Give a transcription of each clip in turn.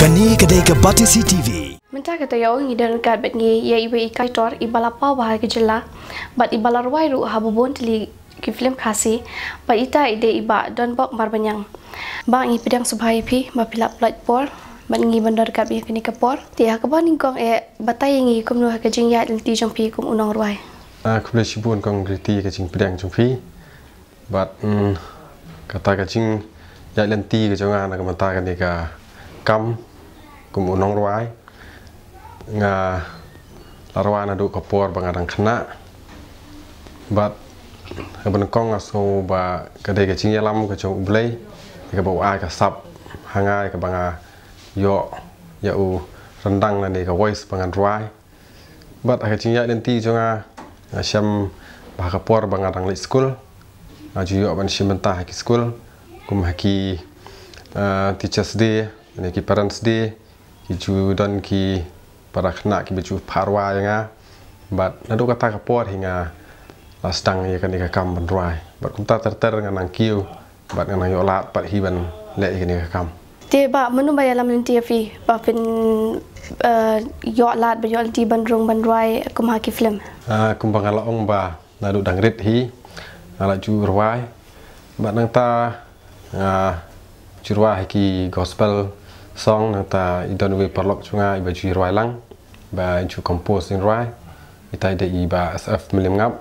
Kani kedai ke Batisi TV. Mentah kata ya orang idan kat bet ngi ya ibu ikai tor ibala pa bahar ke jela bat ibala ruai ru habubon teli ki film khasi bat ita ide iba don bok mar banyang ba ngi pedang subhai phi ma pilap plat por bat ngi bandar kat bi kini kapor ti ha kabon ngong batai ngi kum no ke jing ya ti jong phi kum unong ruai kumle sibun kong griti ke jing pedang jong phi bat kata ke jing ya lenti ke jonga na mata kan ni ka kam kum unong ruai nga larwana du kapor bangadang khana bat ban kong aso ba kadai ke jing yalam ke jong ublei ke bau ai ka sap hangai ke banga yo ya u rendang na ni ka voice bangan ruai bat ke jing ya lenti jonga syam ba kapor bangadang li school aju yo ban shimenta ki school kum haki teachers day ni ki parents day ki ju don ki para khna ki baju parwa nga bat nadu kata kapor hinga lastang ya kan ka kam ban ruai bat kum ta ter nganang kiu bat nganang yo lat pat hiban le ni ka kam te ba menu ba yalam lenti fi ba pin yo lat ba yo lenti ban rung ban ruai kum haki film kum bangala ong ba nadu dangrit hi ala ju ruai bat nang ta juruai ki gospel song nang ta idon we parlok chunga iba ju ruai lang ba ju compose in ruai ita ide iba sf milim ngap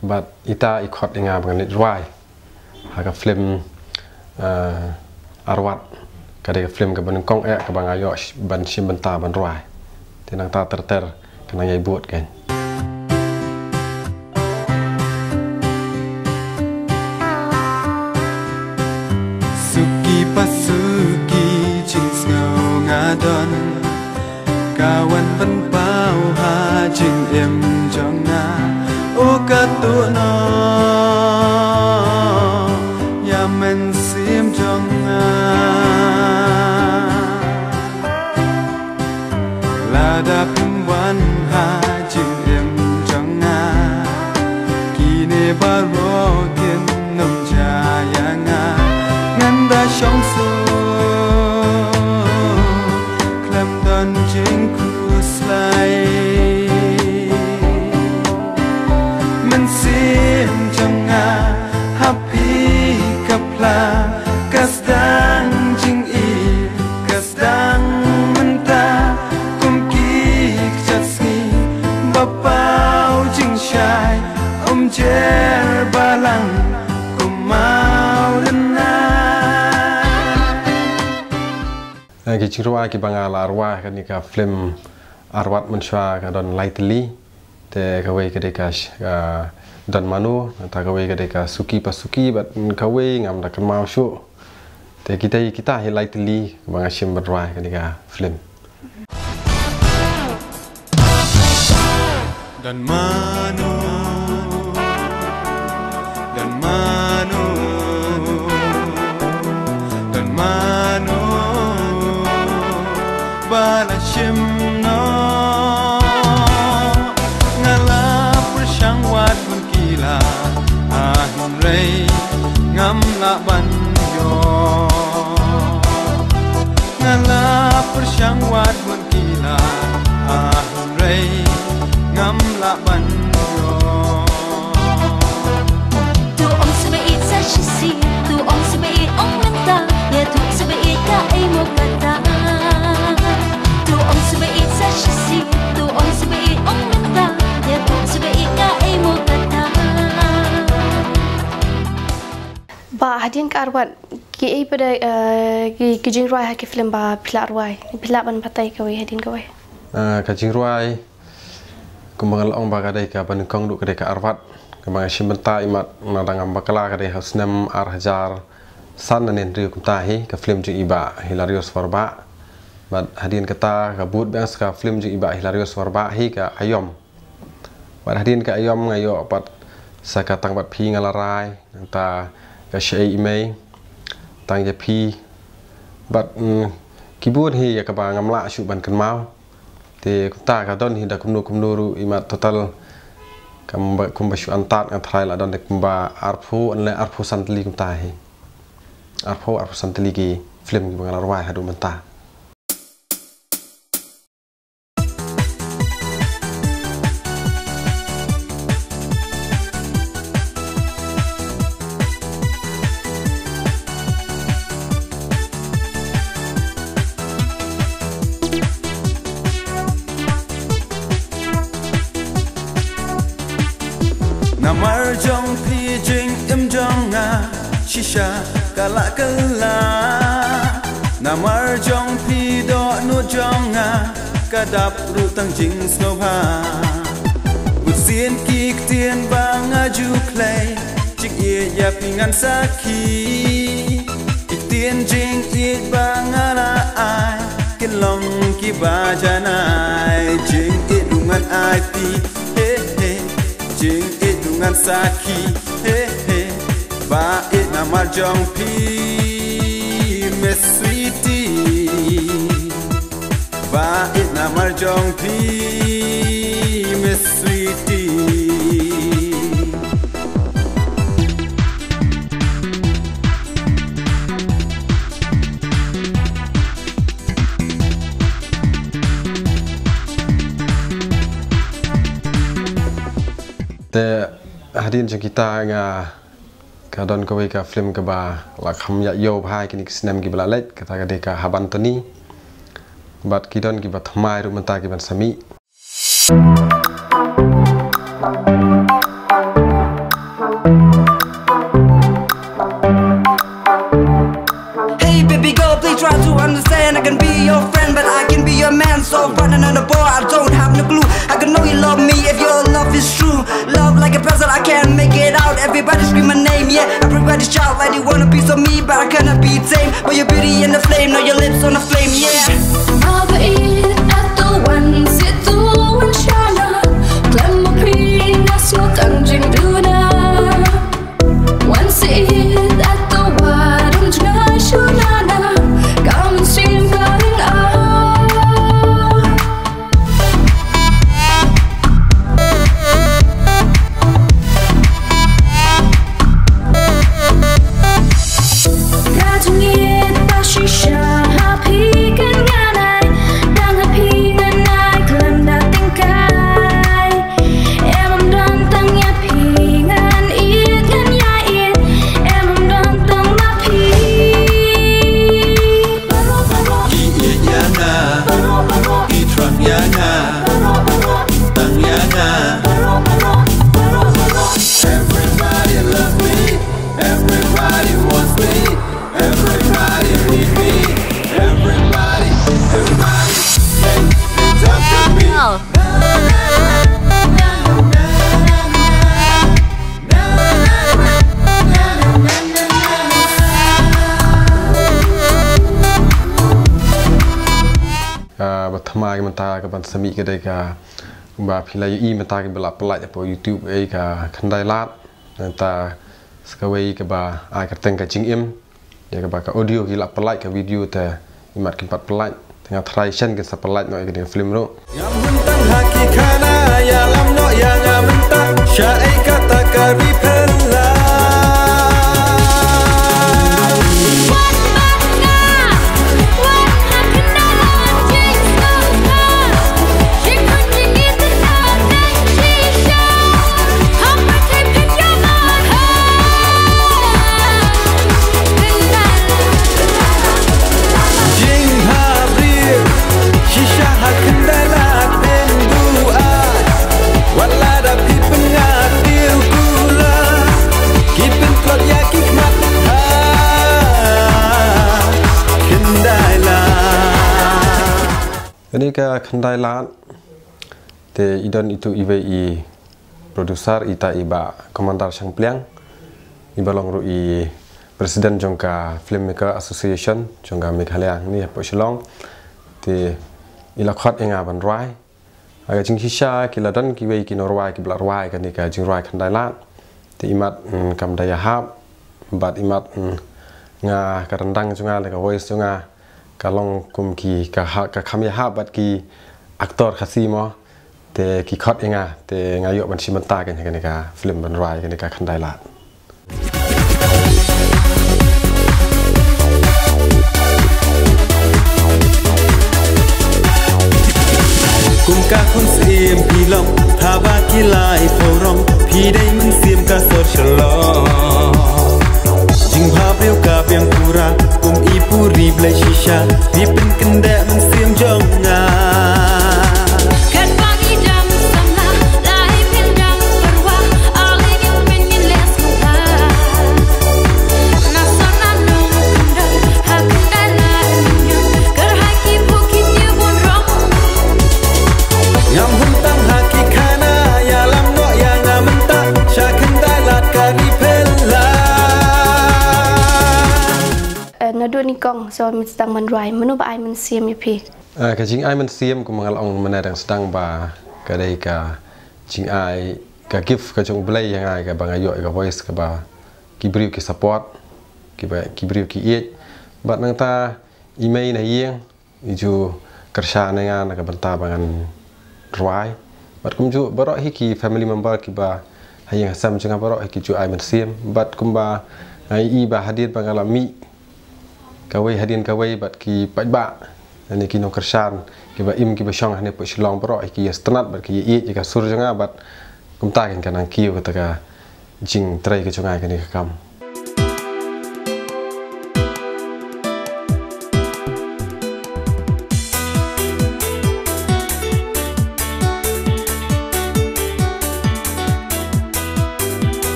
bat ita ikot inga bang lit ruai ha film arwat kade film ka ban kong ka bang ayo ban sim benta ban ruai tinang ta ter kana yai buat kan Pasuki jings ngau ngadon kawan ban pau ha jing em jong na o ka tu no ya men sim jong na la da pum wan ha jing em jong na ki ne ba ro ken nom cha ya nga nganda shong su klam don jing kuslai men sim jonga happy kapla kasdang jing i kasdang menta kum ki jasni bapau jing shai jer balang kumau ki chirwa ki bangala arwah kan ni ka film arwat menswa ka don lightly te ka we ka de ka don manu ta ka we ka de ka suki pasuki bat ka we ngam da kan mau shu te kita hi lightly banga sim berwah ka ni ka film dan manu dan manu dan manu bala shim no ngala persang wat mengkila ahim rei ngam la ban yo ngala persang wat mengkila ahim rei ngam la ban yo tu om sebai sa shisi tu om sebai om menta ya tu sebai ka ai mo kata tu om sebai sa shisi tu om sebai om menta ya tu sebai ka ai mo kata ba hadin ka arwat ki ai pada ki jing ruai ha ki film ba pila ruai pila ban patai ka we hadin ka we ka jing ruai kumbangal ong ba kadai ka ban kong du kadai ka arwat kumang shimenta imat nadang bakala kadai hasnam arhajar san nen riu kumta hi ka film ju iba hilarious warba bat hadin kata ka but bang ka film ju iba hilarious warba hi ka ayom bat hadin ka ayom ngayo pat sa ka tang bat phi ngalarai ta ka shei imei tang je phi bat kibut hi ya ka ba ngamla shu ban kan mau te kumta ka don hi da kumnu ru imat total kumba shu antat ngatrai la don de kumba arphu anle arphu santli kumta hi arphu santli ki film ki bangala ruai hadu menta Namar jong pi jing jonga shisha kala kala Namar jong pi do nu jonga kadap rutang jing snova Sien kik tien bang aju play Cik ye ya pingan saki Ik tien jing ik bang ala ai Kilong ki bajanai Jing it dungan ai pi he he Jing it dungan saki he he Ba it namar jong pi me sweetie Ba it namar jong pi me sweetie Te hadirin jeng kita nga kadon kowe ka film ke ba la kham ya yo bhai kini kisnem ki balalet kata ka deka haban tani bat kidon ki bat mai ru menta ki ban sami Hey baby girl, please try to understand. I can be your friend, but I can be your man. So running on the bar, I don't have no clue. I can know you love me if your love is true. Love like a present, I can't make it out. Everybody scream my name, yeah. Everybody's shout like they want a piece of me, but I cannot be tame. But your beauty in the flame, now your lips on the flame, yeah. Mabait atau wan situ wan shana Klem pri nasu tangjing duna Wan sit atau warung jna shunana Kamu sim karing Rajungit pashisha happy kanyanai Dan happy nanai klem dating kai Emam dantang ya pingan it kan ya it Emam dantang mapi Ki yana Ki trak yana Tang yana Everybody love me Everybody wants me Everybody need me Everybody Hey, talk to me bat thama ki menta ka ban sami ka deka ba philai i menta ki bala pelai po YouTube ai ka khandai lat ta skawai ka ba ai ka teng ka jing im ya ka ba ka audio ki la pelai ka video ta imat ki pat pelai tengah try chen ke sa pelai no ka di film ro Yang mentang haki kana ya lam no yang mentang syai kata kari pella Jing habrir shisha hakendalat pendua wala da pipen ngatir kula kipen klot ya kikmat ha kendailat ini ka khandai lat te idon itu IWI produser ita iba komandar sang pliang ibalong ru I Presiden jongka Filmmaker Association jongka Meghalaya ni po Shillong te ila khot enga ban rai aga jing hisha kila dan ki wei ki norwai ki blar wai kan ni ka jing rai khandai lat te imat kam daya hab bat imat nga karandang junga le ka voice junga kalong kum ki ka kham ya hab bat ki aktor khasimo te ki khot enga te nga yo ban simanta kan ni ka film ban rai kan ni ka khandai lat Kum ka kun sim pilong thaba ki lai forong pi dai mun sim ka sor shalom Jing bha beu ka piang pura kum I puri blai shisha pi pen kende mun sim jonga Kat pagi jam setengah Lahir kendang berwah Aling so mình sedang menruai menu ba ai men siam ya pi cái chính ai mình xiêm của mga ông mình đang sedang ba cái đây cả chính ai cái gift cái trong play yang ai cái bang ayok cái voice cái ba kibriu cái support kibriu cái iet bạn nang ta email này yên itu kerja dengan cái banta bangan ruai bạn cũng chú bảo hi ki family member ki ba hay yang sam jangan bảo hi ki chú ai mình xiêm bạn cũng ba ai ba hadir bangalami kawai hadian kawai bat ki pajba ani ki no kersan ki ba im ki ba shong hane po shlong pro ki stanat bat ki ye ka sur janga bat kum ta kan kanang ki ka taka jing trai ka chungai ka ni kam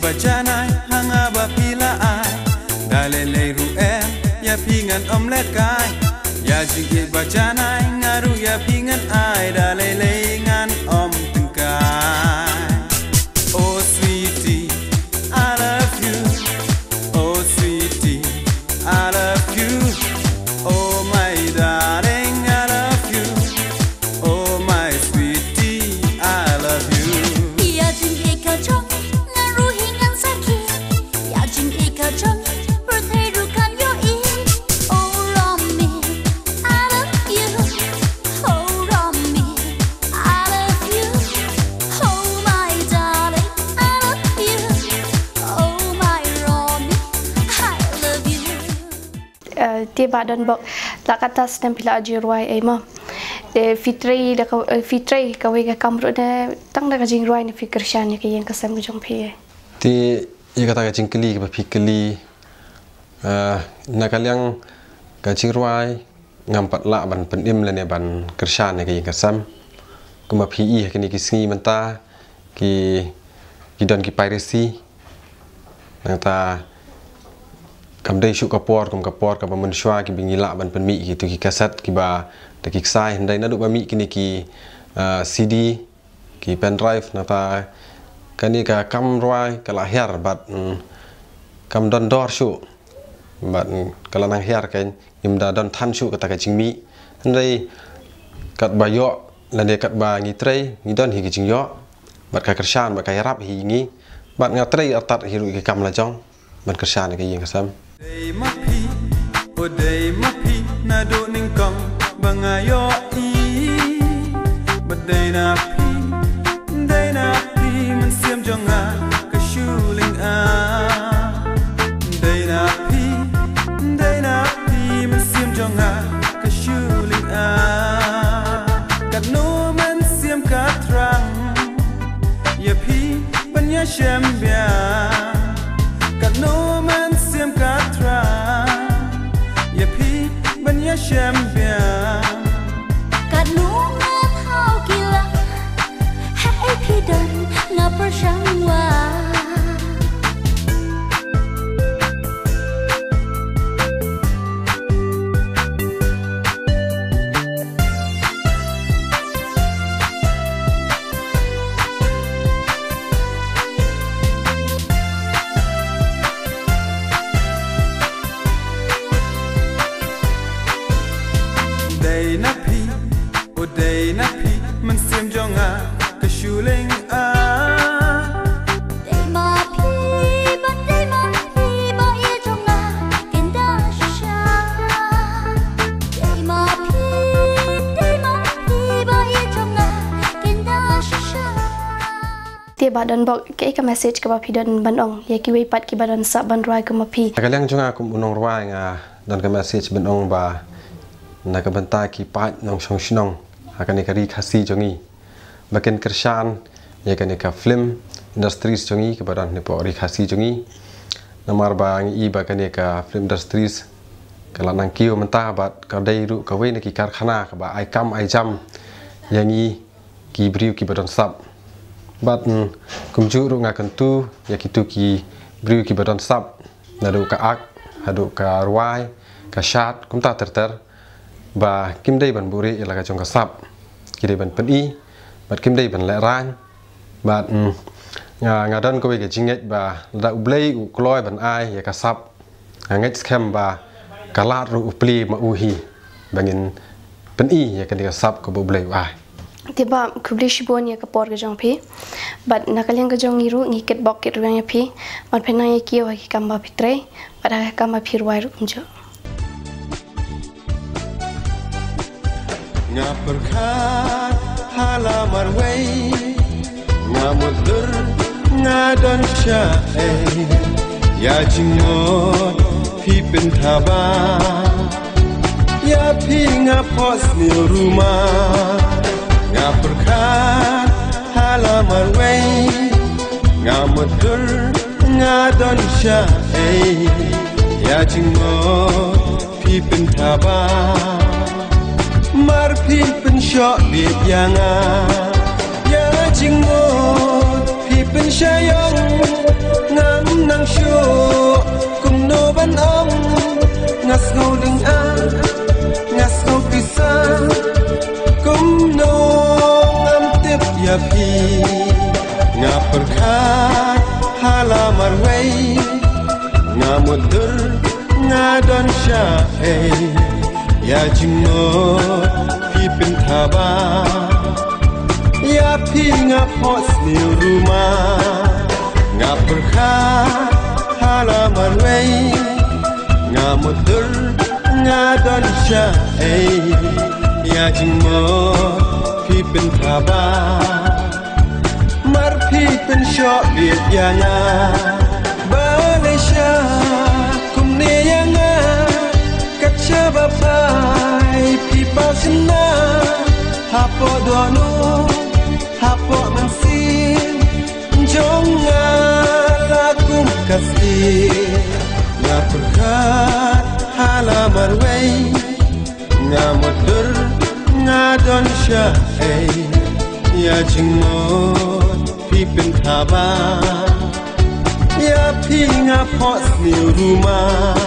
Bacanai hanga ba pila ai dalele ru ya pingan omlet kai ya jingit bacanai ngaru ya pingan ai dalele ngan om tengkai oh sweetie I love you oh sweetie I love you oh my darling I love you oh my sweetie I love you ya jingit ka chong dia badan bok tak atas dan pila aji ruai ma de fitri kawai ka kamru de tang da jing ruai ni fikir shan ke yang kasam ke jong phe ti ye kata ka jingkeli ka fikeli na kalyang ka jing ruai ngampat la ban penim le ne ban kersan ke yang kasam kuma phi ke ni kisngi menta ki don ki piracy nang kam dei shu kapor ka bamun shwa ki bingila ban pen mi ki tu ki kaset ki ba ta ki sai ndai na du ba mi ki ni ki CD ki pen drive na ta kani ka kam roi ka la her bat kam don dor shu bat kala nang her ken im da don than shu ka ta ka jingmi ndai kat ba yo la ne kat ba ngi trei ngi don hi ki jing yo bat ka kersan ba ka rap hi ngi bat nga trei atat hi ru ki kam la jong ban kersan ke yang kasam Day mapi na do ning kong bangayo I Day napi man siam jonga ka shuling a Day napi man siam jonga ka shuling a Kat no man siam ka trang Ya pi ban ya shem bia Kat no man siam ka ya pi ban ya champion kat nu ngat hau gila hai pi dan ngapa shangwa Day napi man sim jonga ka shuling a day mapi ba ye jonga kenda sha day mapi ba ye jonga kenda sha dia badan bok ke ka message ka ba pidon banong ya ki wei pat ki badan sa ban ruai ka mapi kalyang junga kum unong ruai nga don ka message banong ba na ka banta ki pat nong song shnong akan ikari khasi jongi baken kersan ya kan ka film industries jongi ke badan ne po ri khasi jongi namar bang I bakan ka film industries kala nang kiu menta bat ka dai ru ka we ne ki karkhana ka ba ai kam ai jam yangi ki briu ki badan sap bat kumju ru nga kan tu ya ki tu ki briu ki badan sap na du ka ak hadu ka ruai ka shat kum ta ter và kim đây bản buri là cái trong cái sập kia đây bản phân y và kim đây bản lại ran và ngà đơn có về cái chính nghệ và đã ublei ukloi bản ai ya cái sập ngét kem và cả lát ru upli mà uhi bangin phân y ya cái sập của ublei ai tiba kubli shibon ya kapor ke jong phi but nakalian ke jong ngiru ngiket bok ke ruang ya phi mat phena ya kiyo ha ki kamba pitre pada kamba phir wai ru kumjo nga perkat halamar wei nga mudur nga don syae ya jingot pi pen thaba ya pi nga pos ni rumah nga perkat halamar wei nga mudur nga don syae ya jingot pi pen thaba mar pi pen syok biet yanga ya jingot pi pen syayong ngam nang syok kum no ban ong ngas ngau ding a ngas ngau pisang kum no ngam tip ya pi nga perkat halamar wei nga mudur nga don syae ya jingot pi pen thaba ya pi nga pos ni rumah nga perkat halamar wei nga mudur nga don syae ya jingot pi pen thaba mar pi pen syok biet yanga Malaysia kum ne yanga Bapai people sena hapo dono hapo mansin jonga lakum kasih nga perkat halamar wei nga mudur nga don syae ya jingot pi pen thaba ya pi nga pos ni rumah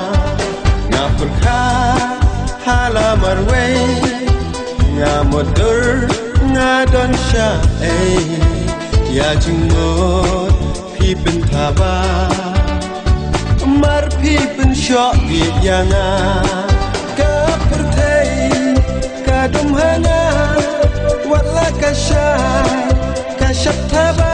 nga perkat halamar wei nga mudur nga don syae ya jingot pi pen thaba mar pi pen syok biet yanga ka perthei ka dum hanga wala ka syai ka syap thaba